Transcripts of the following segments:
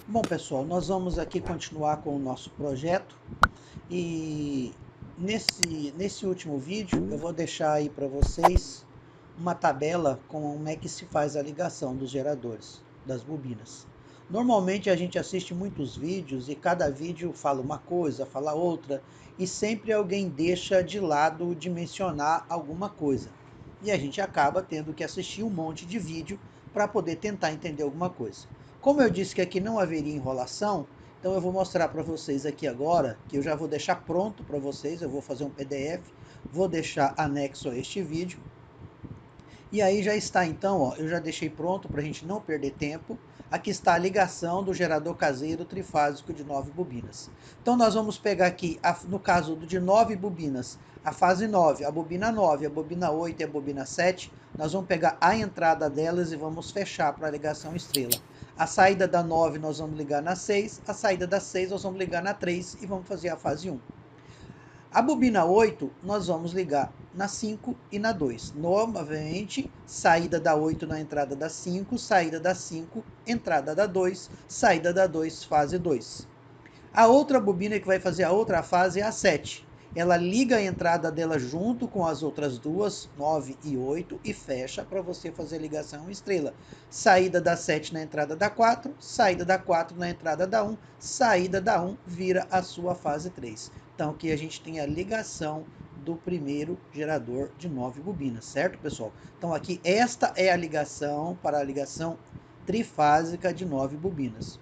Bom, pessoal, nós vamos aqui continuar com o nosso projeto e nesse último vídeo eu vou deixar aí para vocês uma tabela com como é que se faz a ligação dos geradores, das bobinas. Normalmente a gente assiste muitos vídeos e cada vídeo fala uma coisa, fala outra e sempre alguém deixa de lado de mencionar alguma coisa. E a gente acaba tendo que assistir um monte de vídeo para poder tentar entender alguma coisa. Como eu disse que aqui não haveria enrolação, então eu vou mostrar para vocês aqui agora, que eu já vou deixar pronto para vocês, eu vou fazer um PDF, vou deixar anexo a este vídeo. E aí já está então, ó, eu já deixei pronto para a gente não perder tempo. Aqui está a ligação do gerador caseiro trifásico de 9 bobinas. Então nós vamos pegar aqui, no caso do de 9 bobinas, a fase 9, a bobina 9, a bobina 8 e a bobina 7. Nós vamos pegar a entrada delas e vamos fechar para a ligação estrela. A saída da 9 nós vamos ligar na 6, a saída da 6 nós vamos ligar na 3 e vamos fazer a fase 1. A bobina 8 nós vamos ligar na 5 e na 2. Novamente, saída da 8 na entrada da 5, saída da 5, entrada da 2, saída da 2, fase 2. A outra bobina que vai fazer a outra fase é a 7. Ela liga a entrada dela junto com as outras duas, 9 e 8, e fecha para você fazer a ligação estrela. Saída da 7 na entrada da 4, saída da 4 na entrada da 1, saída da 1 vira a sua fase 3. Então aqui a gente tem a ligação do primeiro gerador de 9 bobinas, certo, pessoal? Então aqui esta é a ligação para a ligação trifásica de 9 bobinas.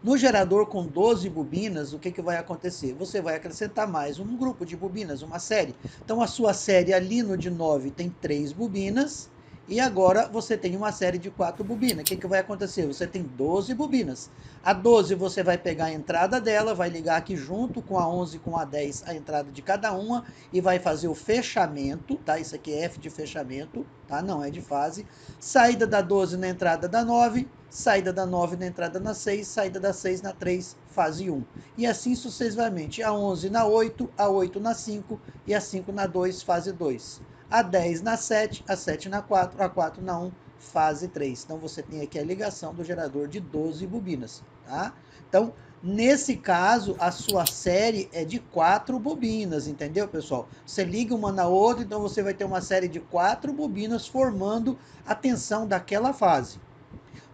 No gerador com 12 bobinas, o que vai acontecer? Você vai acrescentar mais um grupo de bobinas, uma série. Então a sua série ali no de 9 tem 3 bobinas, e agora você tem uma série de 4 bobinas. O que vai acontecer? Você tem 12 bobinas. A 12 você vai pegar a entrada dela, vai ligar aqui junto com a 11 e com a 10 a entrada de cada uma e vai fazer o fechamento, tá? Isso aqui é F de fechamento, tá? Não é de fase. Saída da 12 na entrada da 9, saída da 9 na entrada na 6, saída da 6 na 3, fase 1. E assim sucessivamente, a 11 na 8, a 8 na 5 e a 5 na 2, fase 2. A 10 na 7, a 7 na 4, a 4 na 1, fase 3. Então você tem aqui a ligação do gerador de 12 bobinas, tá? Então, nesse caso, a sua série é de 4 bobinas, entendeu, pessoal? Você liga uma na outra, então você vai ter uma série de 4 bobinas formando a tensão daquela fase.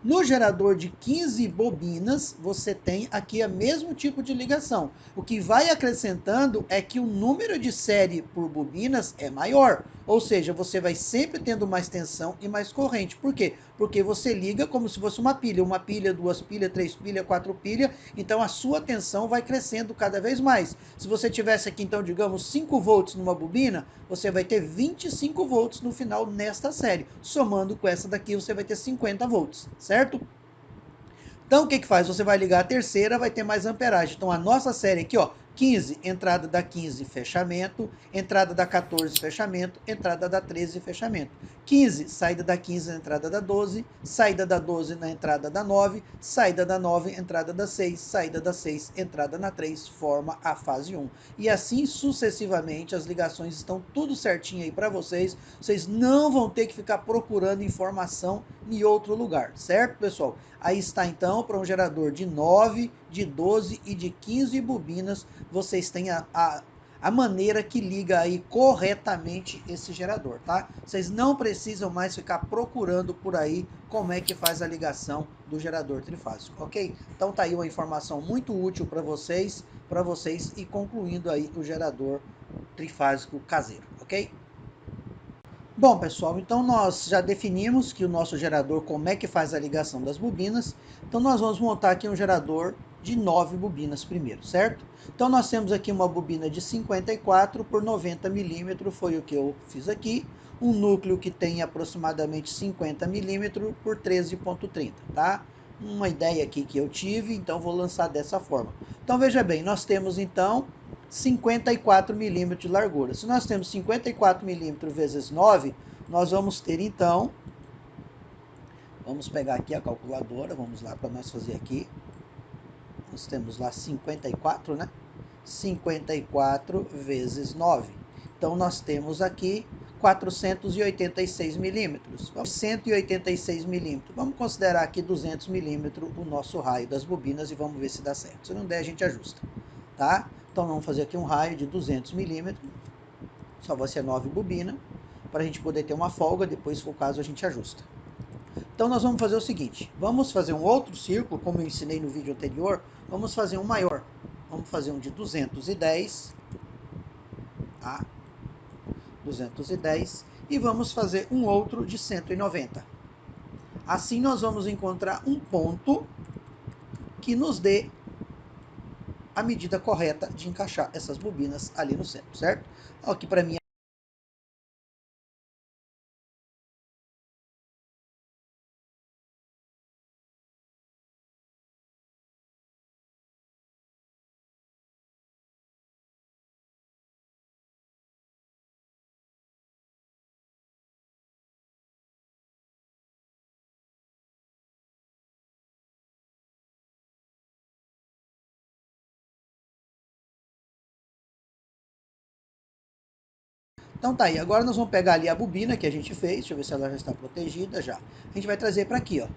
No gerador de 15 bobinas, você tem aqui o mesmo tipo de ligação. O que vai acrescentando é que o número de série por bobinas é maior. Ou seja, você vai sempre tendo mais tensão e mais corrente. Por quê? Porque você liga como se fosse uma pilha. Uma pilha, duas pilhas, três pilhas, quatro pilhas. Então a sua tensão vai crescendo cada vez mais. Se você tivesse aqui, então, digamos, 5 volts numa bobina, você vai ter 25 volts no final nesta série. Somando com essa daqui, você vai ter 50 volts, certo? Então, o que faz? Você vai ligar a terceira, vai ter mais amperagem. Então, a nossa série aqui, ó, 15, entrada da 15, fechamento, entrada da 14, fechamento, entrada da 13, fechamento. 15, saída da 15 na entrada da 12, saída da 12 na entrada da 9, saída da 9, entrada da 6, saída da 6, entrada na 3, forma a fase 1. E assim sucessivamente, as ligações estão tudo certinho aí para vocês. Vocês não vão ter que ficar procurando informação em outro lugar, certo, pessoal? Aí está então, para um gerador de 9, de 12 e de 15 bobinas, vocês têm a maneira que liga aí corretamente esse gerador, tá? Vocês não precisam mais ficar procurando por aí como é que faz a ligação do gerador trifásico, ok? Então tá aí uma informação muito útil para vocês e concluindo aí o gerador trifásico caseiro, ok? Bom, pessoal, então nós já definimos que o nosso gerador, como é que faz a ligação das bobinas. Então nós vamos montar aqui um gerador de 9 bobinas primeiro, certo? Então nós temos aqui uma bobina de 54 por 90 milímetros, foi o que eu fiz aqui. Um núcleo que tem aproximadamente 50 milímetros por 13,30, tá? Uma ideia aqui que eu tive, então vou lançar dessa forma. Então veja bem, nós temos então 54 milímetros de largura. Se nós temos 54 milímetros vezes 9, nós vamos ter então, vamos pegar aqui a calculadora, vamos lá para nós fazer aqui, nós temos lá 54, né? 54 vezes 9. Então nós temos aqui 486 milímetros. 186 milímetros. Vamos considerar aqui 200 milímetros o nosso raio das bobinas e vamos ver se dá certo. Se não der, a gente ajusta, tá? Então vamos fazer aqui um raio de 200 milímetros. Só vai ser 9 bobinas, para a gente poder ter uma folga, depois, se for o caso, a gente ajusta. Então nós vamos fazer o seguinte, vamos fazer um outro círculo, como eu ensinei no vídeo anterior, vamos fazer um maior. Vamos fazer um de 210, tá? 210, e vamos fazer um outro de 190. Assim nós vamos encontrar um ponto que nos dê a medida correta de encaixar essas bobinas ali no centro, certo? Aqui para mim. Então tá aí, agora nós vamos pegar ali a bobina que a gente fez, deixa eu ver se ela já está protegida já. A gente vai trazer para aqui, ó.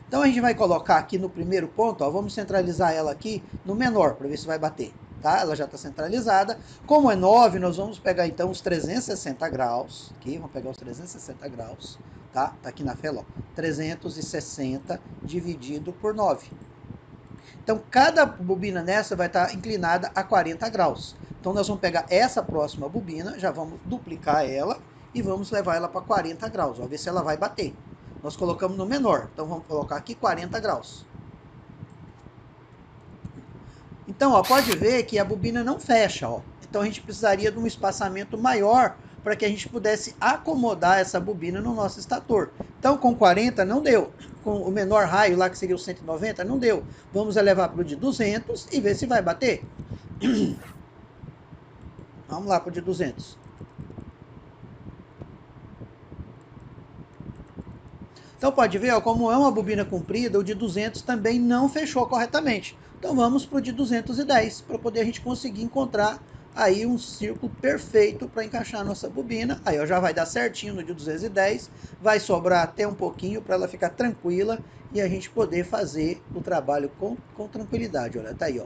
Então a gente vai colocar aqui no primeiro ponto, ó, vamos centralizar ela aqui no menor, para ver se vai bater, tá? Ela já está centralizada. Como é 9, nós vamos pegar então os 360 graus, aqui, vamos pegar os 360 graus, tá? Tá aqui na fela, ó, 360 dividido por 9. Então, cada bobina nessa vai estar inclinada a 40 graus. Então, nós vamos pegar essa próxima bobina, já vamos duplicar ela e vamos levar ela para 40 graus. Ó, ver se ela vai bater. Nós colocamos no menor, então vamos colocar aqui 40 graus. Então, ó, pode ver que a bobina não fecha, ó. Então, a gente precisaria de um espaçamento maior para que a gente pudesse acomodar essa bobina no nosso estator. Então, com 40 não deu. Com o menor raio lá, que seria o 190, não deu. Vamos elevar para o de 200 e ver se vai bater. Vamos lá para o de 200. Então pode ver, ó, como é uma bobina comprida, o de 200 também não fechou corretamente. Então vamos para o de 210, para poder a gente conseguir encontrar aí um círculo perfeito para encaixar a nossa bobina. Aí ó, já vai dar certinho no de 210, vai sobrar até um pouquinho para ela ficar tranquila e a gente poder fazer o trabalho com tranquilidade. Olha, tá aí, ó.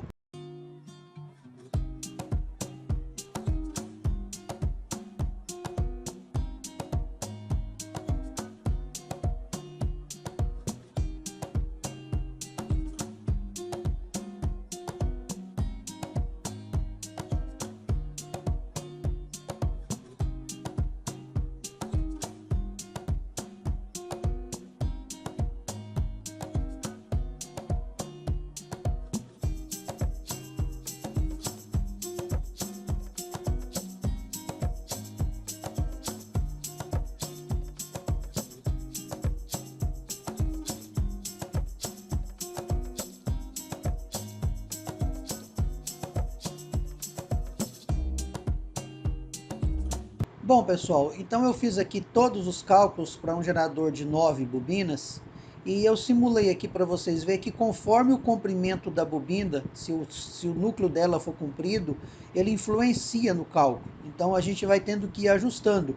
Bom, pessoal, então eu fiz aqui todos os cálculos para um gerador de 9 bobinas e eu simulei aqui para vocês verem que conforme o comprimento da bobina, se o núcleo dela for comprido, ele influencia no cálculo. Então a gente vai tendo que ir ajustando.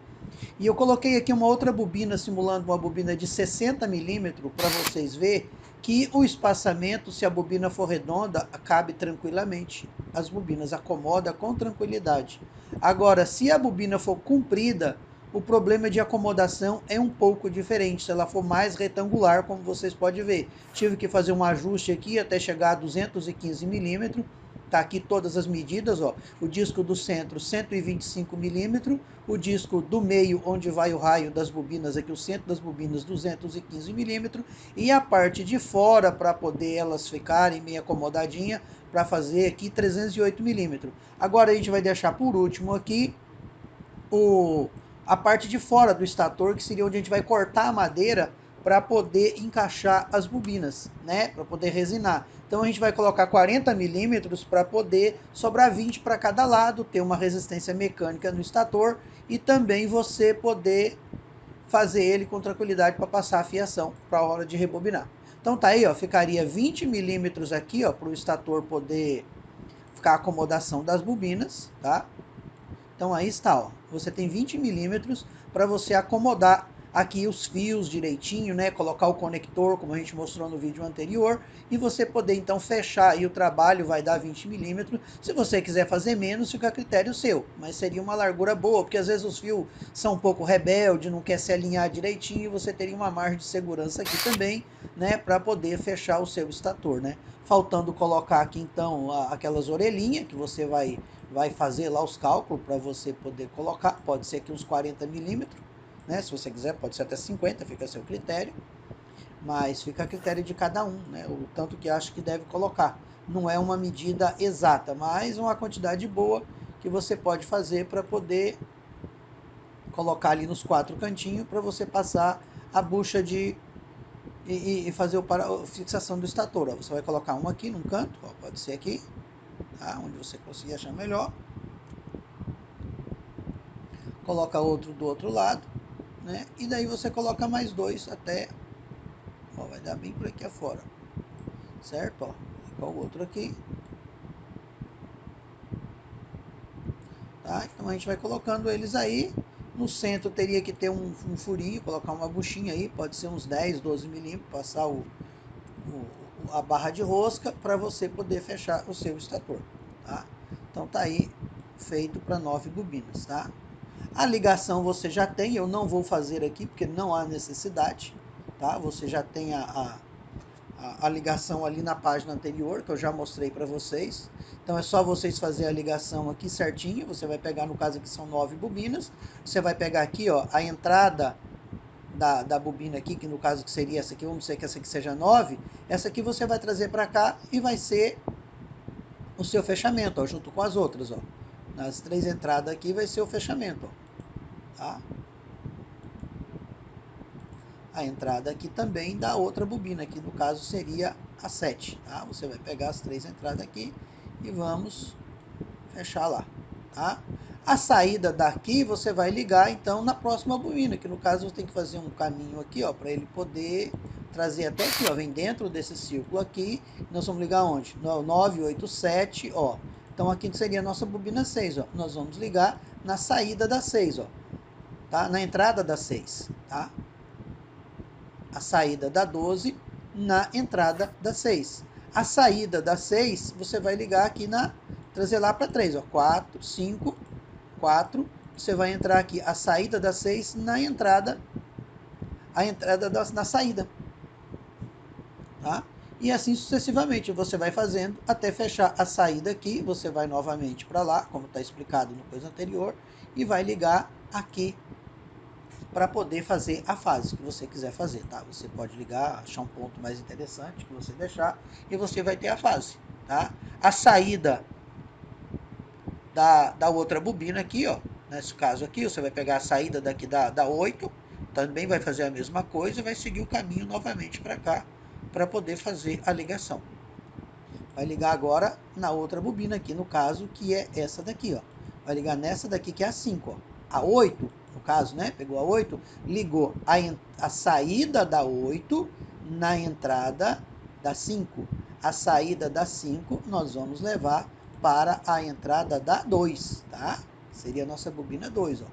E eu coloquei aqui uma outra bobina simulando uma bobina de 60 milímetros para vocês verem que o espaçamento, se a bobina for redonda, cabe tranquilamente. As bobinas acomodam com tranquilidade. Agora, se a bobina for comprida, o problema de acomodação é um pouco diferente. Se ela for mais retangular, como vocês podem ver. Tive que fazer um ajuste aqui até chegar a 215 milímetros. Tá aqui todas as medidas, ó. O disco do centro, 125 milímetros. O disco do meio, onde vai o raio das bobinas, aqui o centro das bobinas, 215 milímetros. E a parte de fora, para poder elas ficarem meio acomodadinha, para fazer aqui 308 milímetros. Agora a gente vai deixar por último aqui a parte de fora do estator, que seria onde a gente vai cortar a madeira para poder encaixar as bobinas, né? Para poder resinar. Então a gente vai colocar 40 milímetros para poder sobrar 20 para cada lado, ter uma resistência mecânica no estator e também você poder fazer ele com tranquilidade para passar a fiação para a hora de rebobinar. Então tá aí, ó, ficaria 20 milímetros aqui, ó, para o estator poder ficar a acomodação das bobinas, tá? Então aí está, ó, você tem 20 milímetros para você acomodar aqui os fios direitinho, né? Colocar o conector, como a gente mostrou no vídeo anterior, e você poder então fechar aí o trabalho, vai dar 20 milímetros. Se você quiser fazer menos, fica a critério seu, mas seria uma largura boa, porque às vezes os fios são um pouco rebeldes, não quer se alinhar direitinho, você teria uma margem de segurança aqui também, né? Para poder fechar o seu estator, né? Faltando colocar aqui então aquelas orelhinhas que você vai fazer lá os cálculos para você poder colocar, pode ser aqui uns 40 milímetros, né? Se você quiser, pode ser até 50, fica a seu critério, mas fica a critério de cada um, né? O tanto que acha que deve colocar. Não é uma medida exata, mas uma quantidade boa que você pode fazer para poder colocar ali nos 4 cantinhos para você passar a bucha de e fazer a fixação do estator. Ó. Você vai colocar um aqui num canto, ó, pode ser aqui, tá? Onde você conseguir achar melhor. Coloca outro do outro lado, né? E daí você coloca mais 2 até, ó, vai dar bem por aqui afora, certo? Ó, igual o outro aqui, tá? Então a gente vai colocando eles aí. No centro teria que ter um furinho, colocar uma buchinha aí, pode ser uns 10, 12 milímetros, passar a barra de rosca para você poder fechar o seu estator, tá? Então tá aí feito para 9 bobinas, tá? A ligação você já tem, eu não vou fazer aqui porque não há necessidade, tá? Você já tem a ligação ali na página anterior, que eu já mostrei para vocês. Então é só vocês fazerem a ligação aqui certinho, você vai pegar, no caso aqui são 9 bobinas, você vai pegar aqui, ó, a entrada da bobina aqui, que no caso que seria essa aqui, vamos dizer que essa aqui seja 9, essa aqui você vai trazer para cá e vai ser o seu fechamento, ó, junto com as outras, ó. Nas 3 entradas aqui vai ser o fechamento, ó, tá? A entrada aqui também da outra bobina, que no caso seria a 7, tá? Você vai pegar as 3 entradas aqui e vamos fechar lá, tá? A saída daqui você vai ligar então na próxima bobina, que no caso você tem que fazer um caminho aqui, ó, para ele poder trazer até aqui, ó, vem dentro desse círculo aqui, nós vamos ligar onde? No 9, 8, 7, ó. Então aqui seria a nossa bobina 6, ó. Nós vamos ligar na saída da 6, ó, tá? Na entrada da 6, tá? A saída da 12 na entrada da 6. A saída da 6, você vai ligar aqui trazer lá para 3, ó, 4, 5, 4, você vai entrar aqui, a saída da 6 na entrada, na saída, tá? E assim sucessivamente, você vai fazendo até fechar a saída aqui, você vai novamente para lá, como está explicado no coisa anterior, e vai ligar aqui para poder fazer a fase que você quiser fazer, tá? Você pode ligar, achar um ponto mais interessante que você deixar e você vai ter a fase, tá? A saída da outra bobina aqui, ó, nesse caso aqui, você vai pegar a saída daqui da 8, também vai fazer a mesma coisa e vai seguir o caminho novamente para cá, para poder fazer a ligação. Vai ligar agora na outra bobina aqui, no caso, que é essa daqui, ó. Vai ligar nessa daqui, que é a 5, ó. A 8, no caso, né? Pegou a 8, ligou a saída da 8 na entrada da 5. A saída da 5 nós vamos levar para a entrada da 2, tá? Seria a nossa bobina 2, ó.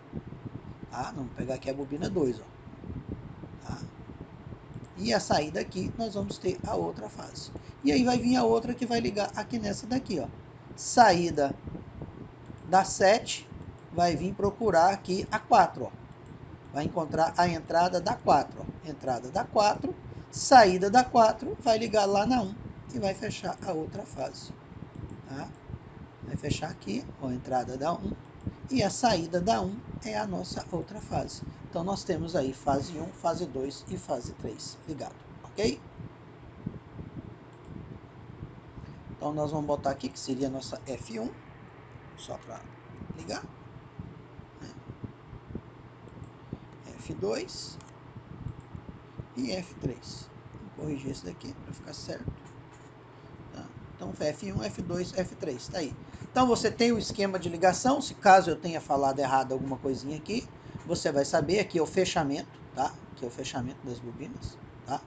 Tá? Vamos pegar aqui a bobina 2, ó. Tá? E a saída aqui, nós vamos ter a outra fase. E aí vai vir a outra que vai ligar aqui nessa daqui, ó. Saída da 7, vai vir procurar aqui a 4, ó. Vai encontrar a entrada da 4, ó. Entrada da 4, saída da 4, vai ligar lá na 1 e vai fechar a outra fase. Tá? Vai fechar aqui, ó, a entrada da 1 e a saída da 1 é a nossa outra fase. Então nós temos aí fase 1, fase 2 e fase 3 ligado, ok? Então nós vamos botar aqui que seria a nossa F1, só para ligar, né? F2 e F3. Vou corrigir esse daqui para ficar certo. Tá? Então F1, F2, F3, tá aí. Então você tem o esquema de ligação, se caso eu tenha falado errado alguma coisinha aqui, você vai saber, aqui é o fechamento, tá? Aqui é o fechamento das bobinas, tá?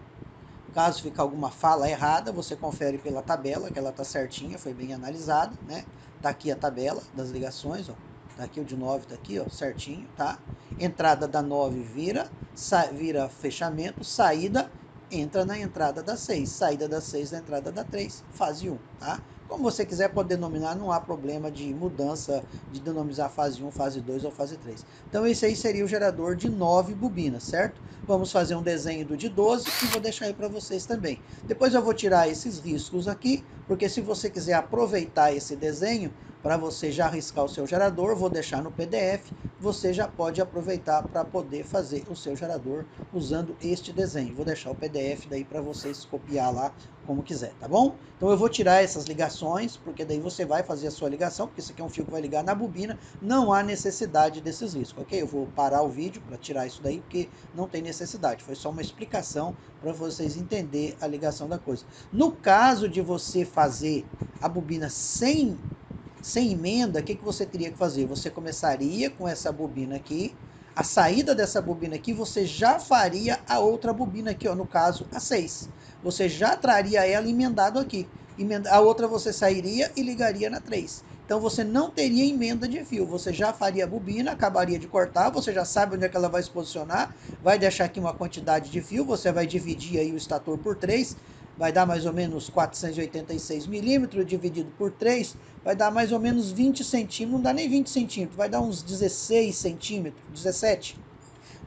Caso fique alguma fala errada, você confere pela tabela, que ela tá certinha, foi bem analisada, né? Tá aqui a tabela das ligações, ó. tá aqui o de 9, tá aqui, ó, certinho, tá? Entrada da 9 vira fechamento, saída, entra na entrada da 6, saída da 6 na entrada da 3, fase 1, tá? Como você quiser pode denominar, não há problema de mudança, de denominar fase 1, fase 2 ou fase 3. Então esse aí seria o gerador de 9 bobinas, certo? Vamos fazer um desenho do de 12 e vou deixar aí para vocês também. Depois eu vou tirar esses riscos aqui, porque se você quiser aproveitar esse desenho, para você já riscar o seu gerador, vou deixar no PDF, você já pode aproveitar para poder fazer o seu gerador usando este desenho. Vou deixar o PDF daí para vocês copiar lá como quiser, tá bom? Então eu vou tirar essas ligações, porque daí você vai fazer a sua ligação, porque esse aqui é um fio que vai ligar na bobina, não há necessidade desses riscos, ok? Eu vou parar o vídeo para tirar isso daí, porque não tem necessidade, foi só uma explicação para vocês entenderem a ligação da coisa. No caso de você fazer a bobina sem emenda, o que você teria que fazer? Você começaria com essa bobina aqui, a saída dessa bobina aqui, você já faria a outra bobina aqui, ó, no caso, a 6. Você já traria ela emendado aqui. A outra você sairia e ligaria na 3. Então você não teria emenda de fio, você já faria a bobina, acabaria de cortar, você já sabe onde é que ela vai se posicionar, vai deixar aqui uma quantidade de fio, você vai dividir aí o estator por 3, vai dar mais ou menos 486 milímetros, dividido por 3, vai dar mais ou menos 20 centímetros, não dá nem 20 centímetros, vai dar uns 16 centímetros, 17.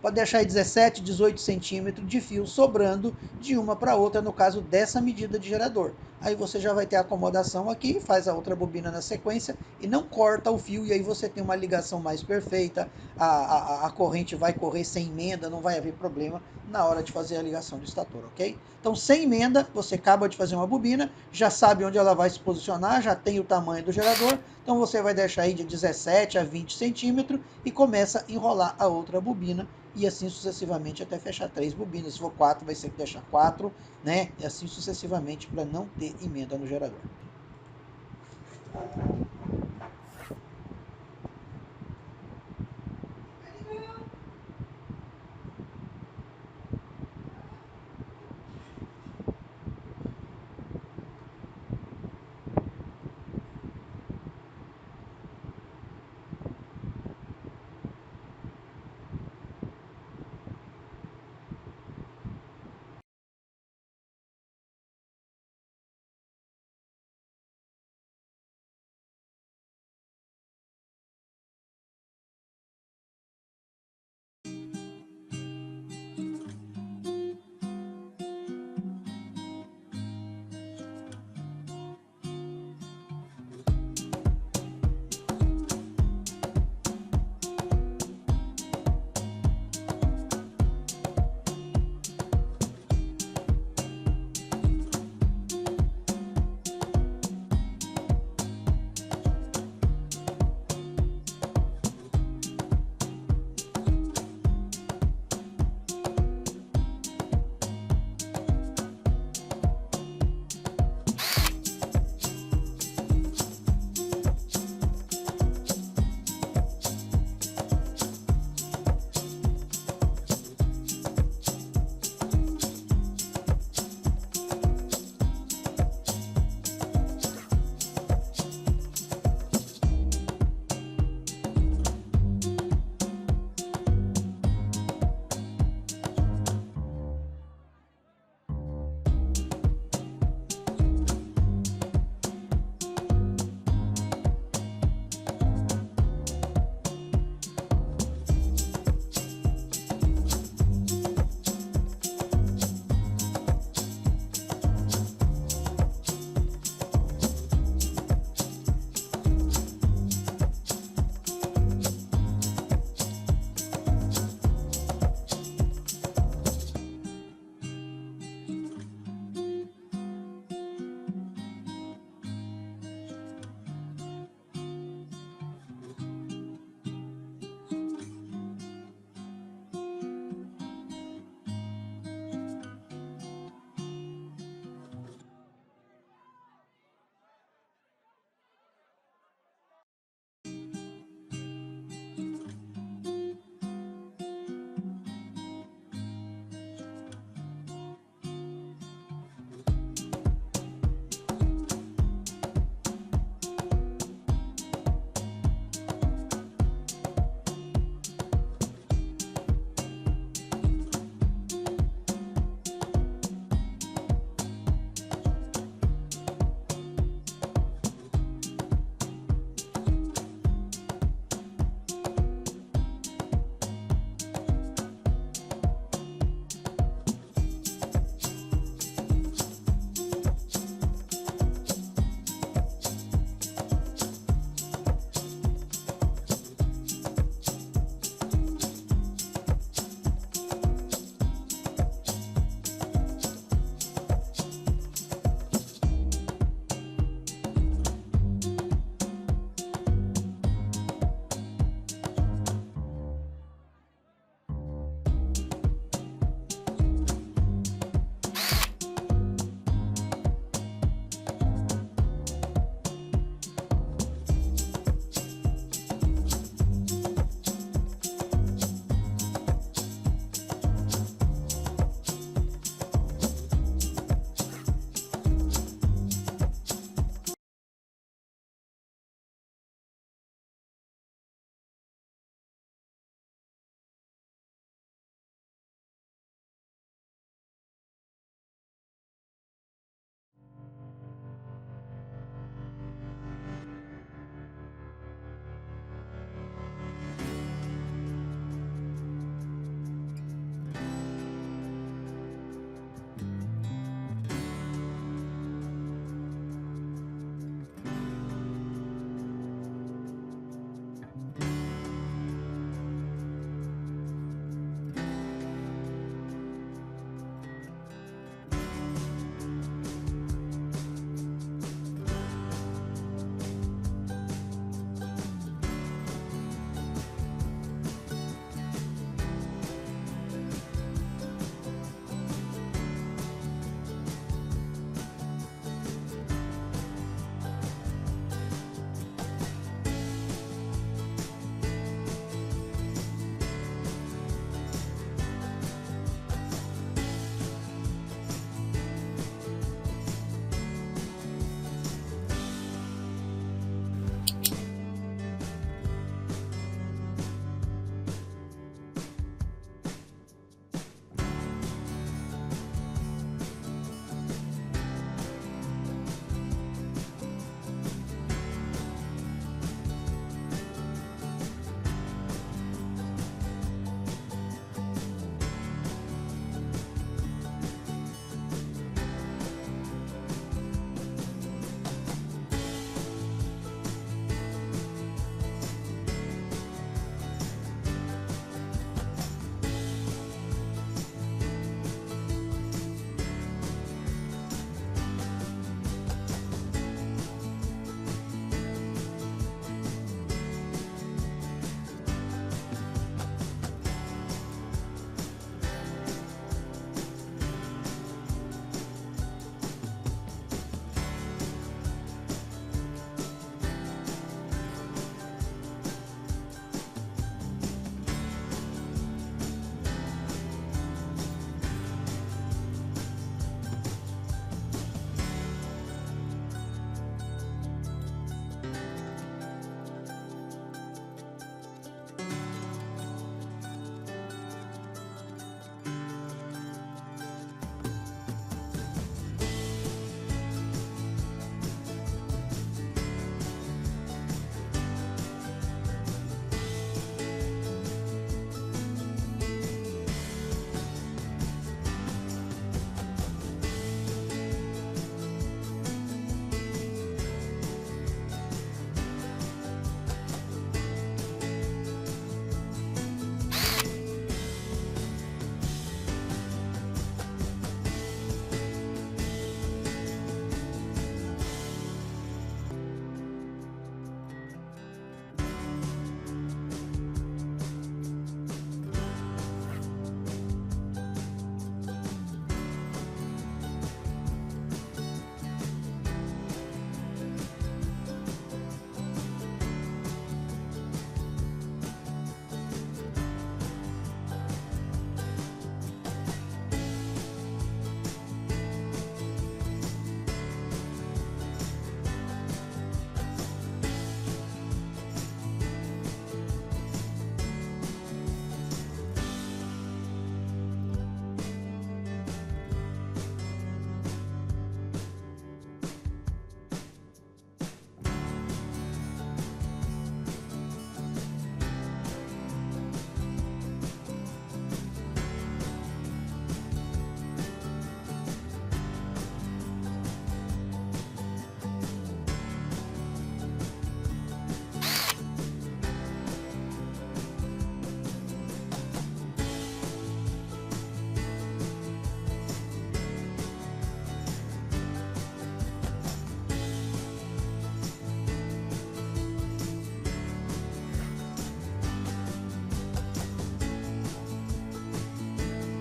Pode deixar aí 17, 18 centímetros de fio sobrando de uma para outra, no caso dessa medida de gerador. Aí você já vai ter a acomodação aqui, faz a outra bobina na sequência e não corta o fio, e aí você tem uma ligação mais perfeita, a corrente vai correr sem emenda, não vai haver problema na hora de fazer a ligação do estator, ok? Então sem emenda, você acaba de fazer uma bobina, já sabe onde ela vai se posicionar, já tem o tamanho do gerador, então você vai deixar aí de 17 a 20 centímetros e começa a enrolar a outra bobina, e assim sucessivamente até fechar 3 bobinas. Se for 4, vai ser que deixar 4, né? E assim sucessivamente para não ter emenda no gerador.